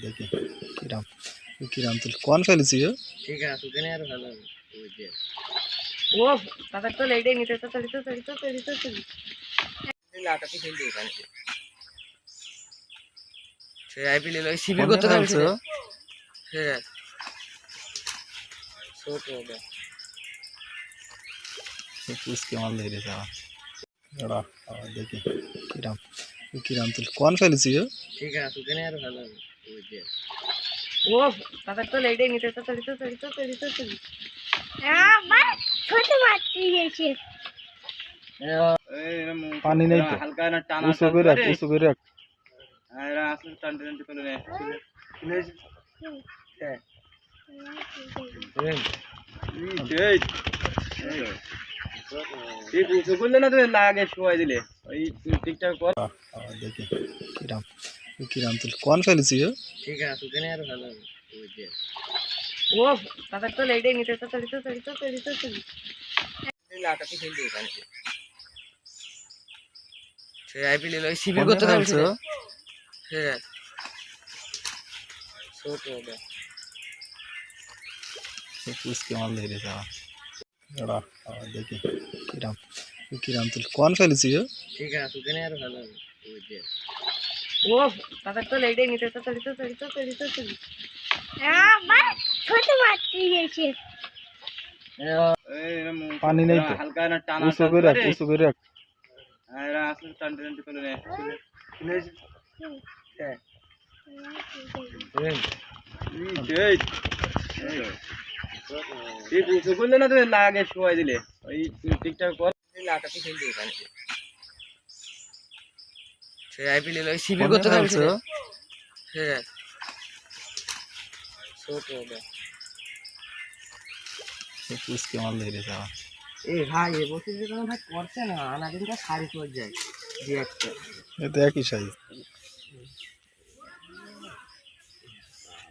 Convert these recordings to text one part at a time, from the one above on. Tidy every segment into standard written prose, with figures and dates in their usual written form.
দেখি কিরাম কিরাম তুল কোন ফেলেছি ঠিক আছে ওখানে আর ভালো হবে ওই যে ও তাদের তো লেটে নিতে তো তড়ি লাটাতে খেলতে ওখানে সে আইপিএল লই শিবির করতে পারছে হ্যাঁ ছোট হবে পুষকে মাল ধরে যাওয়া এড়া দেখি কিরাম কিরাম তুল কোন ফেলেছি ঠিক আছে ওখানে আর ভালো হবে ওই যে ও তাদের তো লেটে নিতে তো তড়ি ছোট মাছ দিয়েছে পানি নেই তো হালকা না টানা উঁচু করে রাখ উঁচু করে রাখ এরা আসলে টানতে টানতে করে নেয় ঠিক উঁচু করলে না তো লাগে শোয়াই দিলে ওই ঠিকঠাক কর দেখি কিরাম কিরাম তুল কোন ফেলেছি ঠিক আছে ওখানে আর ভালো হবে ওই যে ও তাদের তো লেটে নিতে তো তড়ি লাটাতে খেলতে ওখানে সে আইপিএল লই শিবির করতে পারছে হ্যাঁ ছোট হবে পুষকে মাল ধরে যাওয়া এড়া দেখি কিরাম কিরাম তুল কোন ফেলেছি ঠিক আছে ওখানে আর ভালো হবে ওই যে ও তাদের তো লেটে নিতে তো তড়ি ছোট মাছ দিয়েছে পানি নেই তো হালকা না টানা উঁচু করে রাখ উঁচু করে রাখ এরা আসলে টানতে টানতে করে নেয় ঠিক উঁচু করলে না তো লাগে শোয়াই দিলে ওই ঠিকঠাক কর লাটাতে খেলতে ওখানে সে আইপিএল লই শিবির করতে পারছে হ্যাঁ ছোট হবে পুষকে মাল ধরে যাওয়া এই ভাই এ বছর যে কোনো ভাই করছে না আনা দিনটা শাড়ি পরে যায় দু একটা এতে একই সাইজ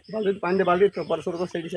বালতি পানি বালতি তো বড় ছোট করে সেটি